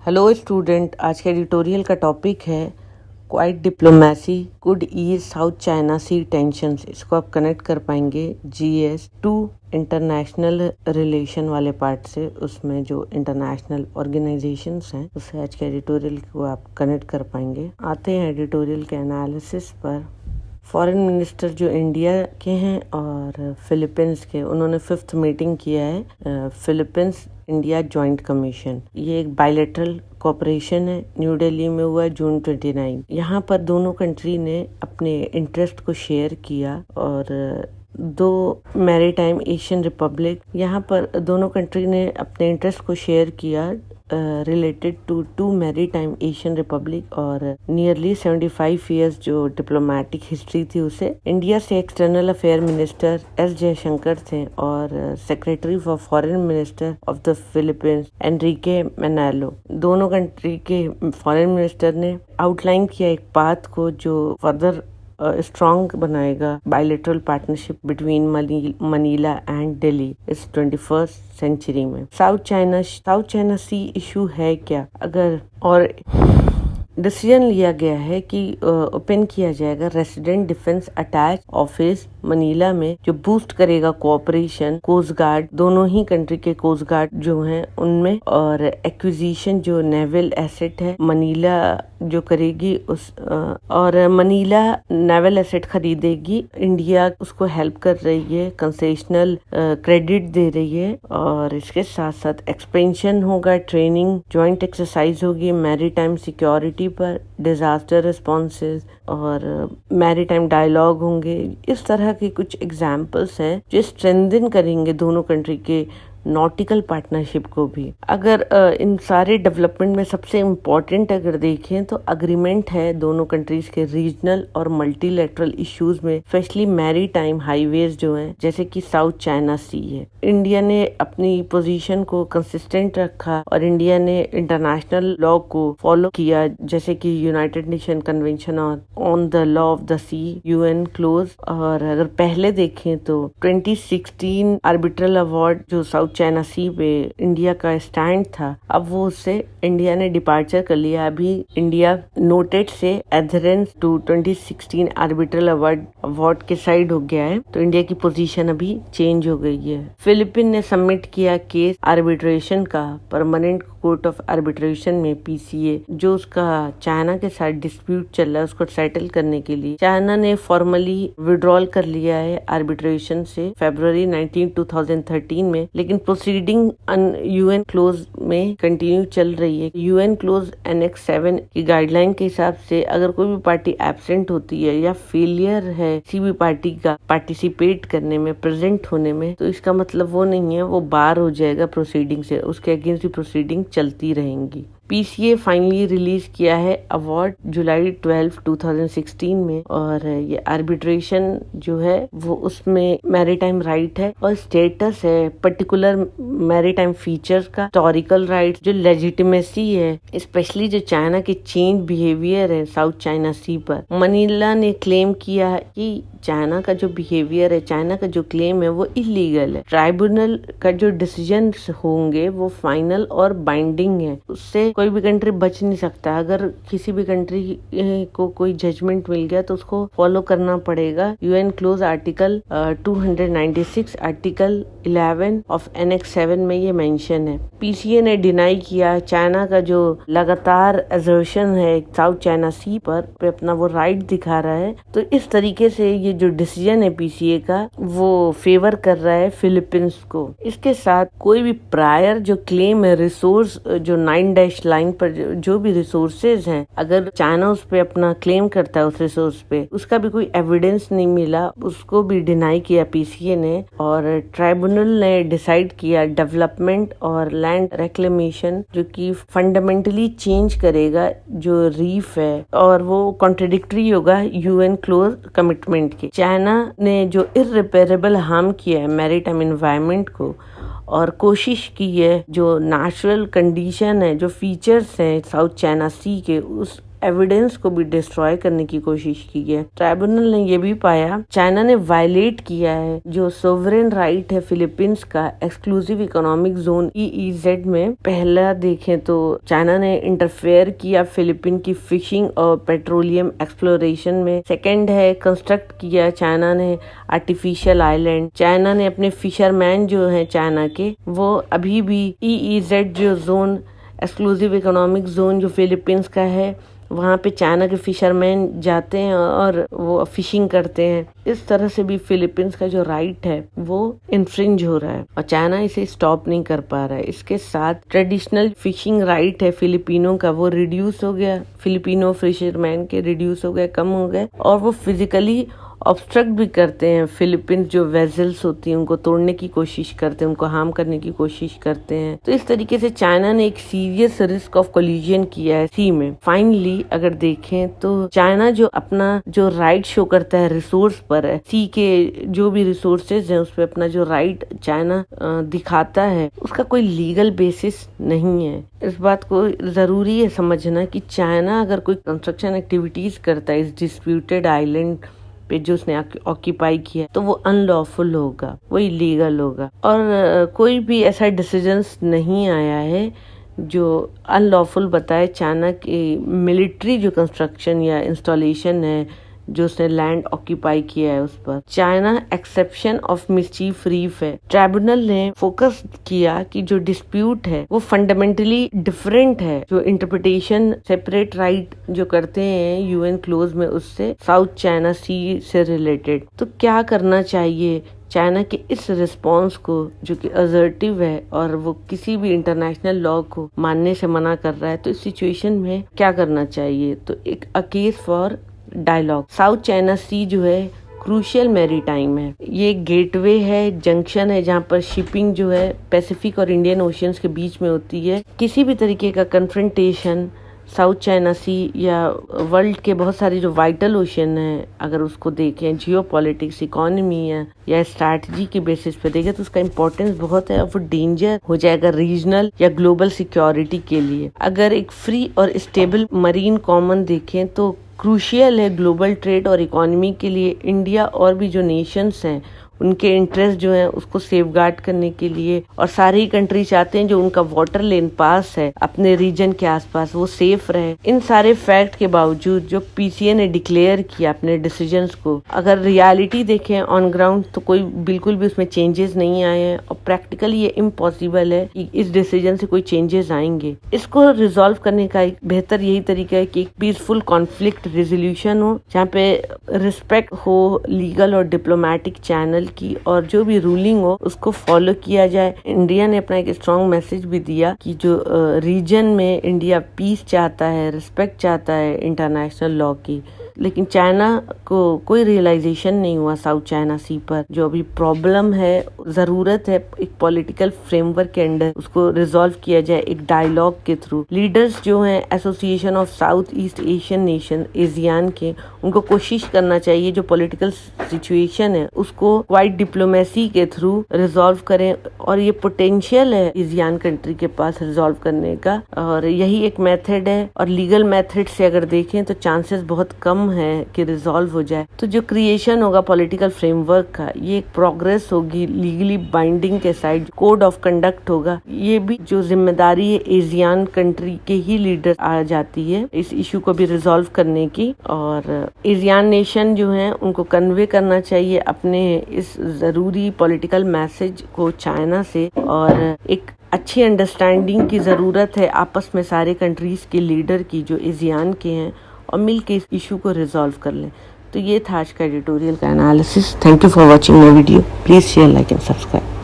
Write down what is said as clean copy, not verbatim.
Hello student, आज के editorial का टॉपिक है quiet diplomacy could ease South China Sea tensions. इसको आप कनेक्ट कर पाएंगे जीएस टू इंटरनेशनल रिलेशन वाले पार्ट से। उसमें जो इंटरनेशनल ऑर्गेनाइजेशंस हैं उससे आज के एडिटोरियल को आप कनेक्ट कर पाएंगे। आते हैं एडिटोरियल के एनालिसिस पर। फॉरेन मिनिस्टर जो इंडिया के हैं और फिलीपींस के, उन्होंने 5th मीटिंग किया है फिलीपींस इंडिया जॉइंट कमीशन। ये एक बायलैटरल कोऑपरेशन है, न्यू दिल्ली में हुआ जून 29। यहाँ पर दोनों कंट्री ने अपने इंटरेस्ट को शेयर किया और दो मैरीटाइम एशियन रिपब्लिक, यहाँ पर दोनों कंट्री ने अपने इंटरेस्ट को शेयर किया related to 2 maritime Asian republic और नियरली 75 ईयर्स जो डिप्लोमेटिक हिस्ट्री थी उसे। इंडिया से external affair minister S Jaishankar थे और secretary for foreign minister of the Philippines Enrique Manalo. दोनों कंट्री के फॉरेन मिनिस्टर ने आउटलाइन किया एक पाथ को जो फर्दर स्ट्रॉन्ग बनाएगा bilateral partnership between Manila and Delhi इस 21st सेंचुरी में। साउथ चाइना सी इशू है क्या? अगर और डिसीजन लिया गया है कि ओपन किया जाएगा resident defence attach office Manila में, जो बूस्ट करेगा कोऑपरेशन कोस्ट गार्ड, दोनों ही कंट्री के कोस्ट गार्ड जो हैं उनमें, और एक्विजिशन जो नेवल एसेट है मनीला जो करेगी उस और मनीला नेवल एसेट खरीदेगी। इंडिया उसको हेल्प कर रही है, कंसेशनल क्रेडिट दे रही है और इसके साथ साथ एक्सपेंशन होगा, ट्रेनिंग जॉइंट एक्सरसाइज होगी मैरीटाइम सिक्योरिटी पर, डिजास्टर रिस्पॉन्सेज और मैरीटाइम डायलॉग होंगे। इस तरह के कुछ एग्जाम्पल्स हैं जो स्ट्रेंथन करेंगे दोनों कंट्री के नॉटिकल पार्टनरशिप को भी। अगर इन सारे डेवलपमेंट में सबसे इम्पोर्टेंट अगर देखें तो अग्रीमेंट है दोनों कंट्रीज के रीजनल और मल्टीलैटरल इश्यूज में, स्पेशली मैरीटाइम हाईवेज जो हैं, जैसे कि साउथ चाइना सी है। इंडिया ने अपनी पोजीशन को कंसिस्टेंट रखा और इंडिया ने इंटरनेशनल लॉ को फॉलो किया, जैसे कि United Nation Convention on the Law of the Sea, UNCLOS. और अगर पहले देखें तो 2016 आर्बिट्रल अवार्ड जो साउथ चाइना सी पे इंडिया का स्टैंड था, अब वो उससे इंडिया ने डिपार्चर कर लिया। अभी इंडिया नोटेड से एडहेरेंस टू 2016 आर्बिट्रल अवार्ड के साइड हो गया है, तो इंडिया की पोजीशन अभी चेंज हो गई है। फिलीपीन ने सबमिट किया केस आर्बिट्रेशन का परमानेंट कोर्ट ऑफ आर्बिट्रेशन में, पीसीए, जो उसका चाइना के साथ डिस्प्यूट चल रहा है उसको सेटल करने के लिए चाइना ने फॉर्मली विड्रॉल कर लिया है आर्बिट्रेशन से फरवरी 19, 2013 में। लेकिन प्रोसीडिंग यूएन क्लोज में कंटिन्यू चल रही है। यूएन क्लोज एनेक्स 7 की गाइडलाइन के हिसाब से अगर कोई भी पार्टी एब्सेंट होती है या फेलियर है किसी भी पार्टी का पार्टिसिपेट करने में, प्रेजेंट होने में, तो इसका मतलब वो नहीं है वो बार हो जाएगा प्रोसीडिंग से, उसके अगेंस्ट भी प्रोसीडिंग चलती रहेंगी। पीसीए फाइनली रिलीज किया है अवार्ड जुलाई 12, 2016 में, और ये आर्बिट्रेशन जो है वो उसमें मैरीटाइम राइट है और स्टेटस है पर्टिकुलर मैरीटाइम फीचर्स का, हिस्टोरिकल राइट, जो लेजिटिमेसी है, स्पेशली जो चाइना के चेंज बिहेवियर है साउथ चाइना सी पर। मनीला ने क्लेम किया है कि चाइना का जो बिहेवियर है, चाइना का जो क्लेम है वो इलीगल है। ट्राइब्यूनल का जो डिसीजन होंगे वो फाइनल और बाइंडिंग है, उससे कोई भी कंट्री बच नहीं सकता। अगर किसी भी कंट्री को कोई जजमेंट मिल गया तो उसको फॉलो करना पड़ेगा। UN close article 296 article 11 of annex 7 में ये मेंशन है। पीसीए ने डिनाई किया चाइना का जो लगातार असर्शन है साउथ चाइना सी पर पे अपना वो राइट दिखा रहा है। तो इस तरीके से ये जो डिसीजन है पीसीए का वो फेवर कर रहा है फिलीपींस को। इसके साथ कोई भी प्रायर जो क्लेम है रिसोर्स जो 9- लाइन पर जो भी रिसोर्सेज हैं, अगर चाइना उस पे अपना क्लेम करता है उस रिसोर्स पे, उसका भी कोई एविडेंस नहीं मिला, उसको भी डिनाई किया पीसीए ने। और ट्राइब्यूनल ने डिसाइड किया डेवलपमेंट और लैंड रेक्लेमेशन जो कि फंडामेंटली चेंज करेगा जो रीफ है, और वो कॉन्ट्रडिक्टरी होगा यूएन क्लोज कमिटमेंट के। चाइना ने जो इररिपेरेबल हार्म किया है मैरीटाइम एनवायरनमेंट को और कोशिश की है जो नेचुरल कंडीशन है, जो फीचर्स हैं साउथ चाइना सी के, एविडेंस को भी डिस्ट्रॉय करने की कोशिश की है। ट्राइब्यूनल ने ये भी पाया चाइना ने वायलेट किया है जो सोवरेन राइट है फिलीपींस का एक्सक्लूसिव इकोनॉमिक जोन EEZ में। पहला देखें तो चाइना ने इंटरफेयर किया फिलीपीन की फिशिंग और पेट्रोलियम एक्सप्लोरेशन में। सेकंड है कंस्ट्रक्ट किया चाइना ने आर्टिफिशियल आइलैंड। चाइना ने अपने फिशरमैन जो है चाइना के वो अभी भी EEZ जो जोन एक्सक्लूसिव इकोनॉमिक जोन जो फिलीपींस का है वहाँ पे चाइना के फिशरमैन जाते हैं और वो फिशिंग करते हैं। इस तरह से भी फिलीपींस का जो राइट है वो इन्फ्रिंज हो रहा है और चाइना इसे स्टॉप नहीं कर पा रहा है। इसके साथ ट्रेडिशनल फिशिंग राइट है फिलिपिनो का वो रिड्यूस हो गया, फिलिपिनो फिशरमैन के रिड्यूस हो गए, कम हो गए और वो फिजिकली ऑब्स्ट्रक्ट भी करते हैं। फिलीपींस जो वेजल्स होती हैं उनको तोड़ने की कोशिश करते हैं, उनको हार्म करने की कोशिश करते हैं। तो इस तरीके से चाइना ने एक सीरियस रिस्क ऑफ कोलिजन किया है सी में। फाइनली अगर देखें तो चाइना जो अपना जो राइट शो करता है रिसोर्स पर है, सी के जो भी रिसोर्सेज हैं उस पर अपना जो राइट चाइना दिखाता है उसका कोई लीगल बेसिस नहीं है। इस बात को जरूरी है समझना कि चाइना अगर कोई कंस्ट्रक्शन एक्टिविटीज करता है इस डिस्प्यूटेड आइलैंड पे जो उसने ऑक्यूपाई किया तो वो अनलॉफुल होगा, वो इलीगल होगा। और कोई भी ऐसा डिसीजंस नहीं आया है जो अनलॉफुल बताए चाइना की मिलिट्री जो कंस्ट्रक्शन या इंस्टॉलेशन है जो उसने लैंड ऑक्यूपाई किया है उस पर। China exception of mischief reef है। ट्राइब्यूनल ने फोकस किया कि जो डिस्प्यूट है वो फंडामेंटली डिफरेंट है। जो इंटरप्रिटेशन सेपरेट राइट जो करते हैं UN क्लोज में उससे साउथ चाइना सी से रिलेटेड। तो क्या करना चाहिए चाइना के इस रिस्पॉन्स को जो कि असर्टिव है और वो किसी भी इंटरनेशनल लॉ को मानने से मना कर रहा है, तो इस सिचुएशन में क्या करना चाहिए? तो एक a case for dialogue. South China Sea जो है क्रूशियल मैरीटाइम है, ये गेटवे है, जंक्शन है जहाँ पर शिपिंग जो है पैसिफिक और इंडियन ओशियंस के बीच में होती है। किसी भी तरीके का कन्फ्रंटेशन साउथ चाइना सी या वर्ल्ड के बहुत सारे जो वाइटल ओशियन है अगर उसको देखें जियोपॉलिटिक्स, इकोनॉमी या स्ट्रैटेजी के बेसिस पे देखें तो उसका इम्पोर्टेंस बहुत है और वो डेंजर हो जाएगा रीजनल या ग्लोबल सिक्योरिटी के लिए। अगर एक फ्री और स्टेबल मरीन कॉमन देखें तो क्रूशियल है ग्लोबल ट्रेड और इकोनॉमी के लिए। इंडिया और भी जो नेशंस हैं उनके इंटरेस्ट जो है उसको सेफगार्ड करने के लिए और सारी ही कंट्री चाहते हैं जो उनका वाटर लेन पास है अपने रीजन के आसपास वो सेफ रहे। इन सारे फैक्ट के बावजूद जो PCA ने डिक्लेयर किया अपने डिसीजंस को, अगर रियलिटी देखें ऑन ग्राउंड तो कोई बिल्कुल भी उसमें चेंजेस नहीं आए हैं और प्रैक्टिकली ये इम्पॉसिबल है कि इस डिसीजन से कोई चेंजेस आएंगे। इसको रिजॉल्व करने का एक बेहतर यही तरीका है कि एक पीसफुल कॉन्फ्लिक्ट रेजोल्यूशन हो जहाँ पे रिस्पेक्ट हो लीगल और डिप्लोमेटिक चैनल की और जो भी रूलिंग हो उसको फॉलो किया जाए। इंडिया ने अपना एक स्ट्रॉन्ग मैसेज भी दिया कि जो रीजन में इंडिया पीस चाहता है, रिस्पेक्ट चाहता है इंटरनेशनल लॉ की, लेकिन चाइना को कोई रियलाइजेशन नहीं हुआ साउथ चाइना सी पर। जो अभी प्रॉब्लम है, जरूरत है एक पॉलिटिकल फ्रेमवर्क के अंडर उसको रिजॉल्व किया जाए एक डायलॉग के थ्रू। लीडर्स जो हैं Association of South East Asian Nation ASEAN के, उनको कोशिश करना चाहिए जो पॉलिटिकल सिचुएशन है उसको क्वाइट डिप्लोमेसी के थ्रू रिजॉल्व करें और ये पोटेंशियल है एशियान कंट्री के पास रिजॉल्व करने का और यही एक मेथड है। और लीगल मेथड से अगर देखें तो चांसेस बहुत कम है कि रिजॉल्व हो जाए। तो जो क्रिएशन होगा पॉलिटिकल फ्रेमवर्क का, ये एक प्रोग्रेस होगी लीगली बाइंडिंग के साइड। कोड ऑफ कंडक्ट होगा, ये भी जो जिम्मेदारी है एशियान कंट्री के ही लीडर आ जाती है इस इशू को भी रिजॉल्व करने की। और एशियान नेशन जो है उनको कन्वे करना चाहिए अपने इस जरूरी पॉलिटिकल मैसेज को चाइना से और एक अच्छी अंडरस्टैंडिंग की जरूरत है आपस में सारे कंट्रीज के लीडर की जो एशियान के हैं और मिल के इस इशू को रिजॉल्व कर लें। तो ये था आज का एडिटोरियल का analysis. Thank you for watching my video. Please share, like and subscribe.